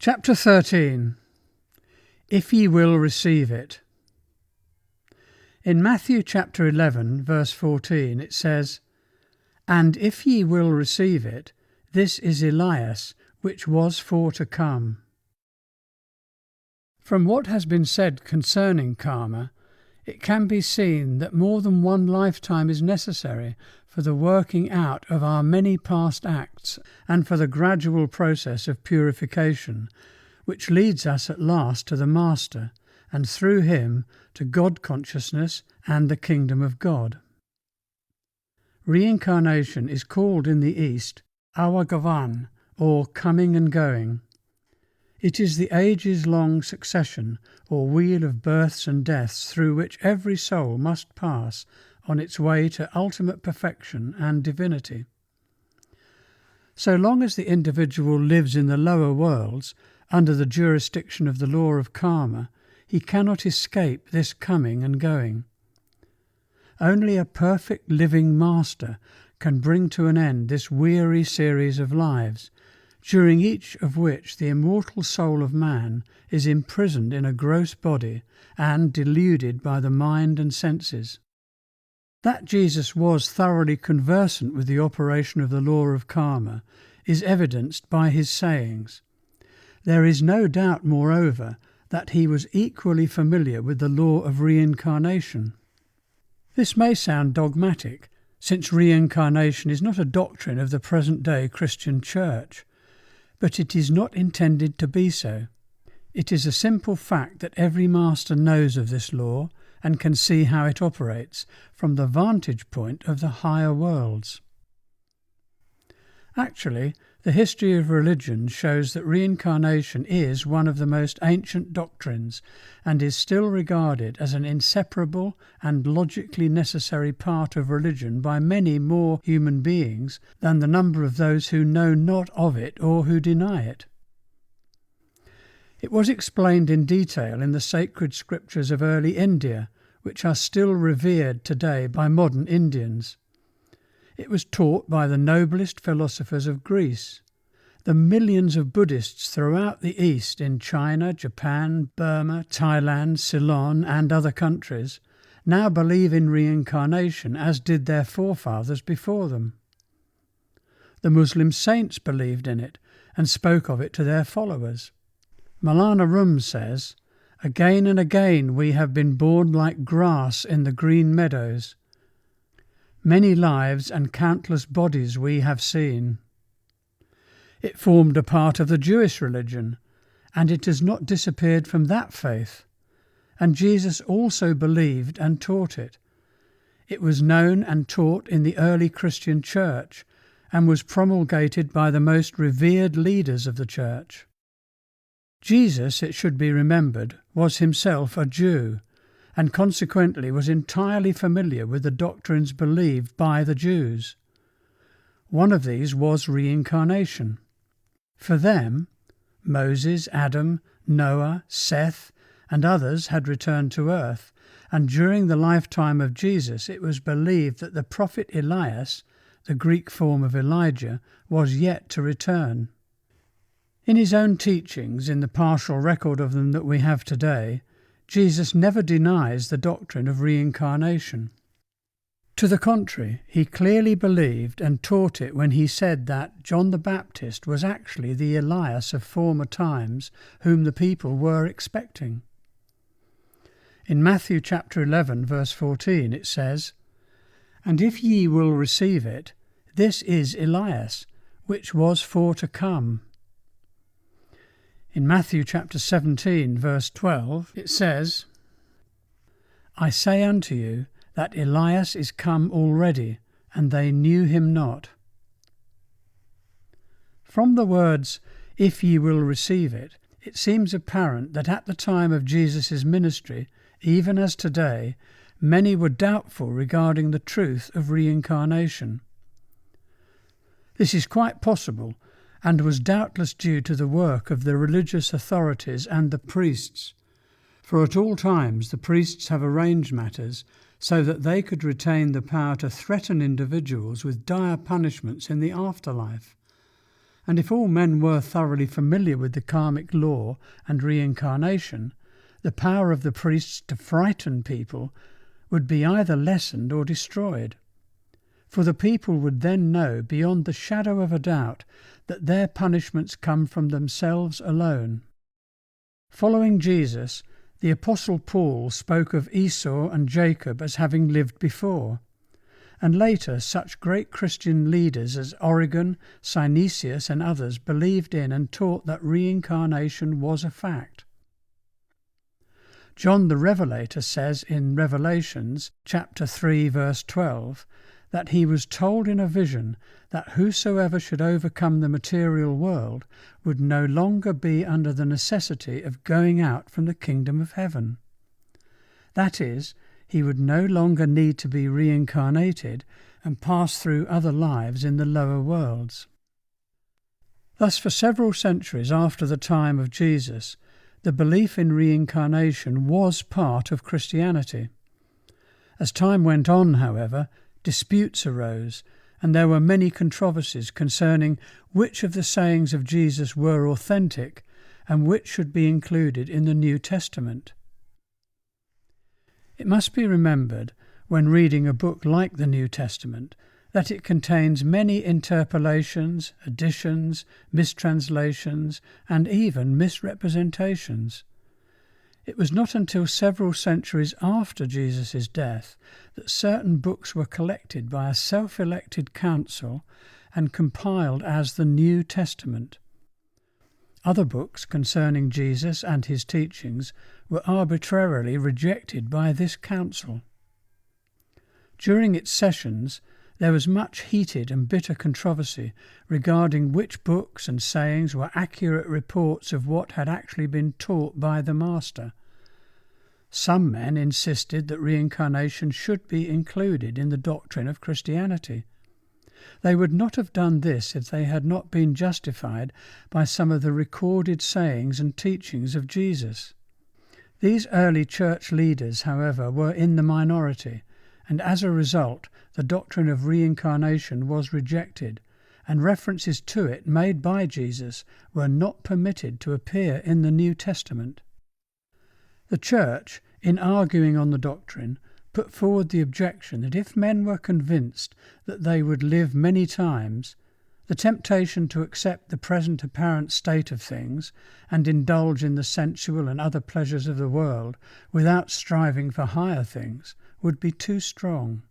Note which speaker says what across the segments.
Speaker 1: Chapter 13. If ye will receive it. In Matthew chapter 11, verse 14, it says, "And if ye will receive it, this is Elias, which was for to come." From what has been said concerning karma, it can be seen that more than one lifetime is necessary for the working out of our many past acts and for the gradual process of purification, which leads us at last to the Master, and through him to God consciousness and the kingdom of God. Reincarnation is called in the East Awagavan, or coming and going. It is the ages-long succession or wheel of births and deaths through which every soul must pass on its way to ultimate perfection and divinity. So long as the individual lives in the lower worlds, under the jurisdiction of the law of karma, he cannot escape this coming and going. Only a perfect living master can bring to an end this weary series of lives, during each of which the immortal soul of man is imprisoned in a gross body and deluded by the mind and senses. That Jesus was thoroughly conversant with the operation of the law of karma is evidenced by his sayings. There is no doubt, moreover, that he was equally familiar with the law of reincarnation. This may sound dogmatic, since reincarnation is not a doctrine of the present-day Christian Church, but it is not intended to be so. It is a simple fact that every master knows of this law and can see how it operates from the vantage point of the higher worlds. Actually, the history of religion shows that reincarnation is one of the most ancient doctrines and is still regarded as an inseparable and logically necessary part of religion by many more human beings than the number of those who know not of it or who deny it. It was explained in detail in the sacred scriptures of early India, which are still revered today by modern Indians. It was taught by the noblest philosophers of Greece. The millions of Buddhists throughout the East, in China, Japan, Burma, Thailand, Ceylon, and other countries, now believe in reincarnation as did their forefathers before them. The Muslim saints believed in it and spoke of it to their followers. Maulana Rum says, "Again and again we have been born like grass in the green meadows. Many lives and countless bodies we have seen." It formed a part of the Jewish religion, and it has not disappeared from that faith. And Jesus also believed and taught it. It was known and taught in the early Christian church, and was promulgated by the most revered leaders of the church. Jesus, it should be remembered, was himself a Jew, and consequently was entirely familiar with the doctrines believed by the Jews. One of these was reincarnation. For them, Moses, Adam, Noah, Seth, and others had returned to earth, and during the lifetime of Jesus it was believed that the prophet Elias, the Greek form of Elijah, was yet to return. In his own teachings, in the partial record of them that we have today, Jesus never denies the doctrine of reincarnation. To the contrary, he clearly believed and taught it when he said that John the Baptist was actually the Elias of former times whom the people were expecting. In Matthew chapter 11, verse 14, it says, "And if ye will receive it, this is Elias, which was for to come." In Matthew chapter 17, verse 12, it says, "I say unto you that Elias is come already, and they knew him not." From the words, "if ye will receive it," it seems apparent that at the time of Jesus' ministry, even as today, many were doubtful regarding the truth of reincarnation. This is quite possible, and was doubtless due to the work of the religious authorities and the priests, for at all times the priests have arranged matters so that they could retain the power to threaten individuals with dire punishments in the afterlife. And if all men were thoroughly familiar with the karmic law and reincarnation, the power of the priests to frighten people would be either lessened or destroyed. For the people would then know beyond the shadow of a doubt that their punishments come from themselves alone. Following Jesus, the Apostle Paul spoke of Esau and Jacob as having lived before, and later such great Christian leaders as Origen, Synesius and others believed in and taught that reincarnation was a fact. John the Revelator says in Revelations chapter 3 verse 12 that he was told in a vision that whosoever should overcome the material world would no longer be under the necessity of going out from the kingdom of heaven. That is, he would no longer need to be reincarnated and pass through other lives in the lower worlds. Thus, for several centuries after the time of Jesus, the belief in reincarnation was part of Christianity. As time went on, however, disputes arose, and there were many controversies concerning which of the sayings of Jesus were authentic and which should be included in the New Testament. It must be remembered, when reading a book like the New Testament, that it contains many interpolations, additions, mistranslations, and even misrepresentations. It was not until several centuries after Jesus' death that certain books were collected by a self-elected council and compiled as the New Testament. Other books concerning Jesus and his teachings were arbitrarily rejected by this council. During its sessions, there was much heated and bitter controversy regarding which books and sayings were accurate reports of what had actually been taught by the Master. Some men insisted that reincarnation should be included in the doctrine of Christianity. They would not have done this if they had not been justified by some of the recorded sayings and teachings of Jesus. These early church leaders, however, were in the minority, and as a result, the doctrine of reincarnation was rejected, and references to it made by Jesus were not permitted to appear in the New Testament. The Church, in arguing on the doctrine, put forward the objection that if men were convinced that they would live many times, the temptation to accept the present apparent state of things and indulge in the sensual and other pleasures of the world without striving for higher things would be too strong.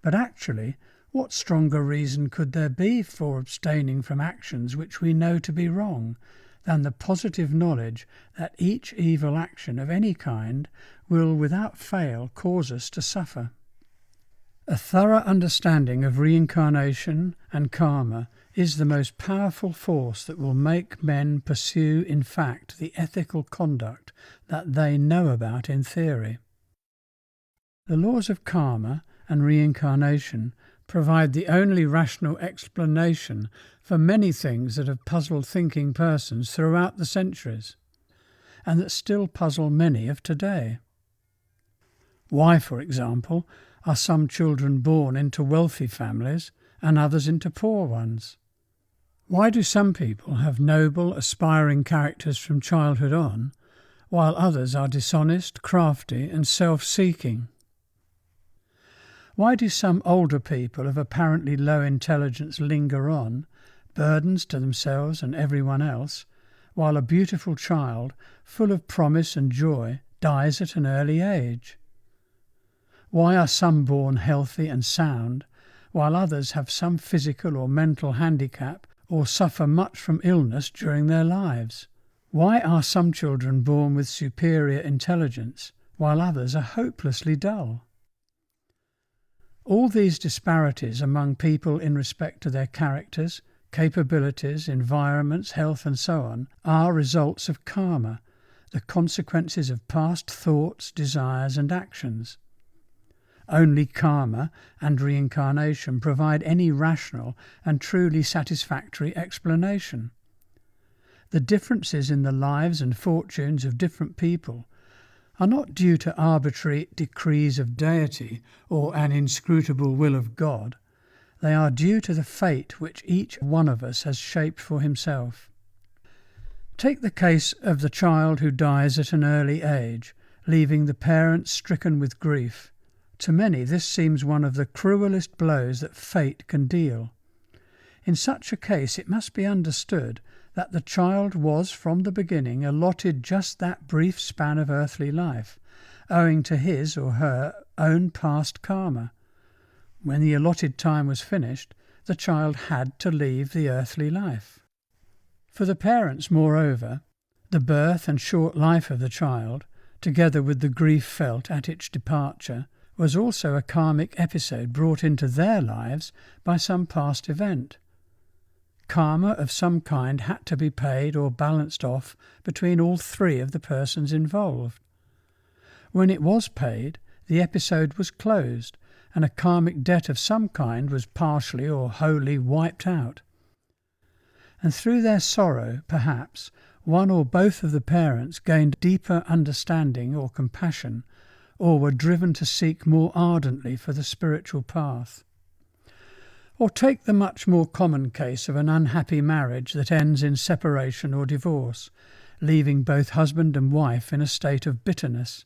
Speaker 1: But actually, what stronger reason could there be for abstaining from actions which we know to be wrong than the positive knowledge that each evil action of any kind will without fail cause us to suffer? A thorough understanding of reincarnation and karma is the most powerful force that will make men pursue in fact the ethical conduct that they know about in theory. The laws of karma and reincarnation provide the only rational explanation for many things that have puzzled thinking persons throughout the centuries, and that still puzzle many of today. Why, for example, are some children born into wealthy families and others into poor ones? Why do some people have noble, aspiring characters from childhood on, while others are dishonest, crafty, and self-seeking? Why do some older people of apparently low intelligence linger on, burdens to themselves and everyone else, while a beautiful child, full of promise and joy, dies at an early age? Why are some born healthy and sound, while others have some physical or mental handicap or suffer much from illness during their lives? Why are some children born with superior intelligence, while others are hopelessly dull? All these disparities among people in respect to their characters, capabilities, environments, health and so on are results of karma, the consequences of past thoughts, desires and actions. Only karma and reincarnation provide any rational and truly satisfactory explanation. The differences in the lives and fortunes of different people are not due to arbitrary decrees of deity or an inscrutable will of God. They are due to the fate which each one of us has shaped for himself. Take the case of the child who dies at an early age, leaving the parents stricken with grief. To many this seems one of the cruelest blows that fate can deal. In such a case it must be understood that the child was from the beginning allotted just that brief span of earthly life, owing to his or her own past karma. When the allotted time was finished, the child had to leave the earthly life. For the parents, moreover, the birth and short life of the child, together with the grief felt at its departure, was also a karmic episode brought into their lives by some past event. Karma of some kind had to be paid or balanced off between all three of the persons involved. When it was paid, the episode was closed, and a karmic debt of some kind was partially or wholly wiped out. And through their sorrow, perhaps, one or both of the parents gained deeper understanding or compassion, or were driven to seek more ardently for the spiritual path. Or take the much more common case of an unhappy marriage that ends in separation or divorce, leaving both husband and wife in a state of bitterness.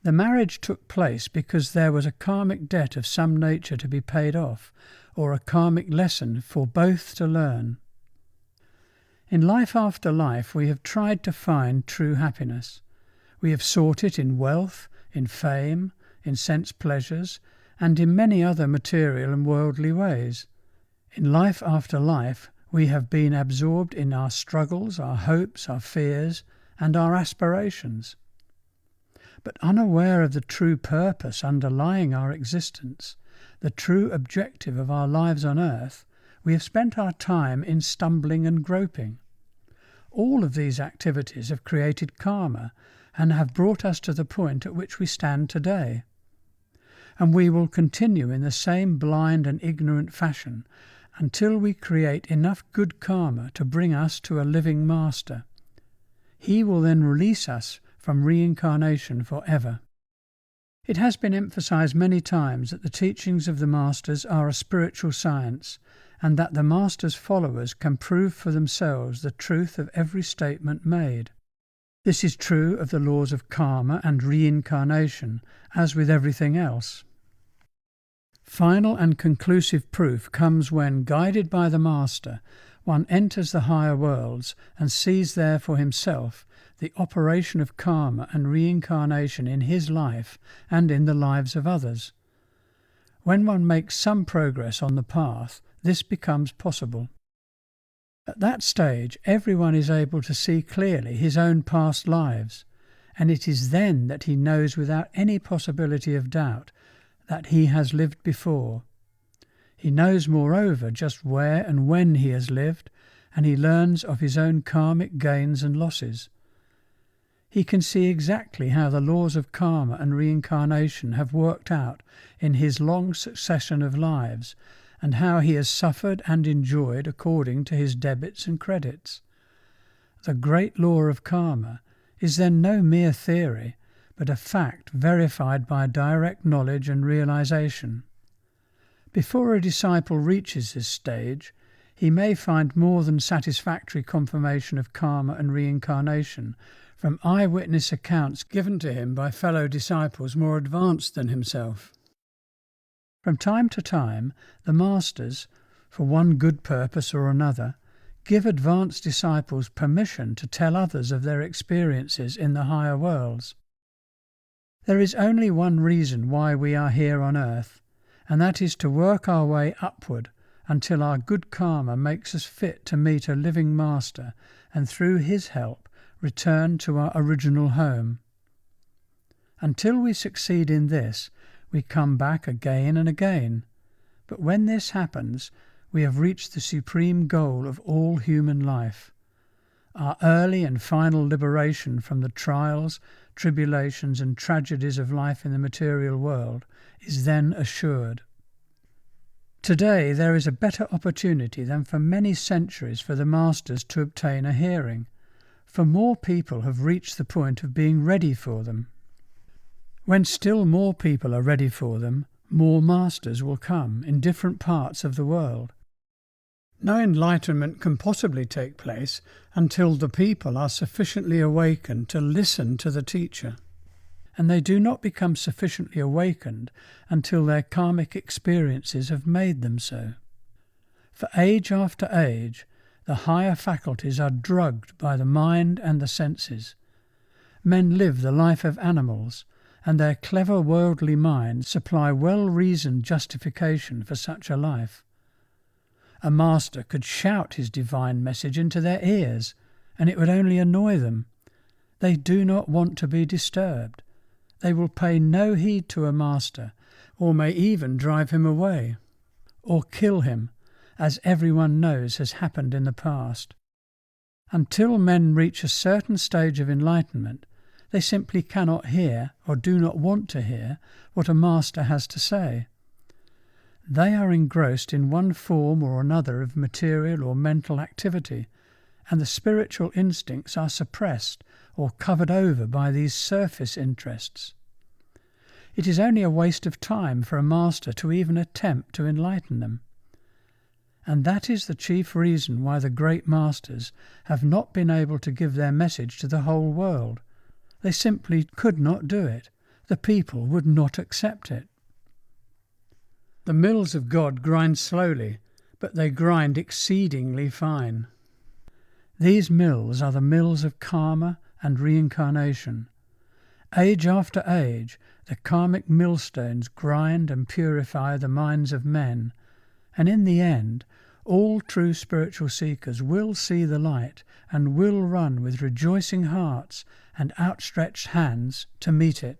Speaker 1: The marriage took place because there was a karmic debt of some nature to be paid off, or a karmic lesson for both to learn. In life after life we have tried to find true happiness. We have sought it in wealth, in fame, in sense pleasures, and in many other material and worldly ways. In life after life we have been absorbed in our struggles, our hopes, our fears, and our aspirations. But unaware of the true purpose underlying our existence, the true objective of our lives on earth, we have spent our time in stumbling and groping. All of these activities have created karma and have brought us to the point at which we stand today. And we will continue in the same blind and ignorant fashion until we create enough good karma to bring us to a living master. He will then release us from reincarnation forever. It has been emphasized many times that the teachings of the masters are a spiritual science, and that the master's followers can prove for themselves the truth of every statement made. This is true of the laws of karma and reincarnation, as with everything else. Final and conclusive proof comes when, guided by the master, one enters the higher worlds and sees there for himself the operation of karma and reincarnation in his life and in the lives of others. When one makes some progress on the path, this becomes possible. At that stage, everyone is able to see clearly his own past lives, and it is then that he knows without any possibility of doubt that he has lived before. He knows, moreover, just where and when he has lived, and he learns of his own karmic gains and losses. He can see exactly how the laws of karma and reincarnation have worked out in his long succession of lives, and how he has suffered and enjoyed according to his debits and credits. The great law of karma is then no mere theory, but a fact verified by direct knowledge and realization. Before a disciple reaches this stage, he may find more than satisfactory confirmation of karma and reincarnation from eyewitness accounts given to him by fellow disciples more advanced than himself. From time to time, the masters, for one good purpose or another, give advanced disciples permission to tell others of their experiences in the higher worlds. There is only one reason why we are here on earth, and that is to work our way upward until our good karma makes us fit to meet a living master, and through his help return to our original home. Until we succeed in this, we come back again and again. But when this happens, we have reached the supreme goal of all human life. Our early and final liberation from the trials, tribulations, and tragedies of life in the material world is then assured. Today there is a better opportunity than for many centuries for the masters to obtain a hearing, for more people have reached the point of being ready for them. When still more people are ready for them, more masters will come in different parts of the world. No enlightenment can possibly take place until the people are sufficiently awakened to listen to the teacher. And they do not become sufficiently awakened until their karmic experiences have made them so. For age after age, the higher faculties are drugged by the mind and the senses. Men live the life of animals, and their clever worldly minds supply well-reasoned justification for such a life. A master could shout his divine message into their ears, and it would only annoy them. They do not want to be disturbed. They will pay no heed to a master, or may even drive him away, or kill him, as everyone knows has happened in the past. Until men reach a certain stage of enlightenment, they simply cannot hear, or do not want to hear, what a master has to say. They are engrossed in one form or another of material or mental activity, and the spiritual instincts are suppressed or covered over by these surface interests. It is only a waste of time for a master to even attempt to enlighten them. And that is the chief reason why the great masters have not been able to give their message to the whole world. They simply could not do it. The people would not accept it. The mills of God grind slowly, but they grind exceedingly fine. These mills are the mills of karma and reincarnation. Age after age, the karmic millstones grind and purify the minds of men, and in the end, all true spiritual seekers will see the light and will run with rejoicing hearts and outstretched hands to meet it.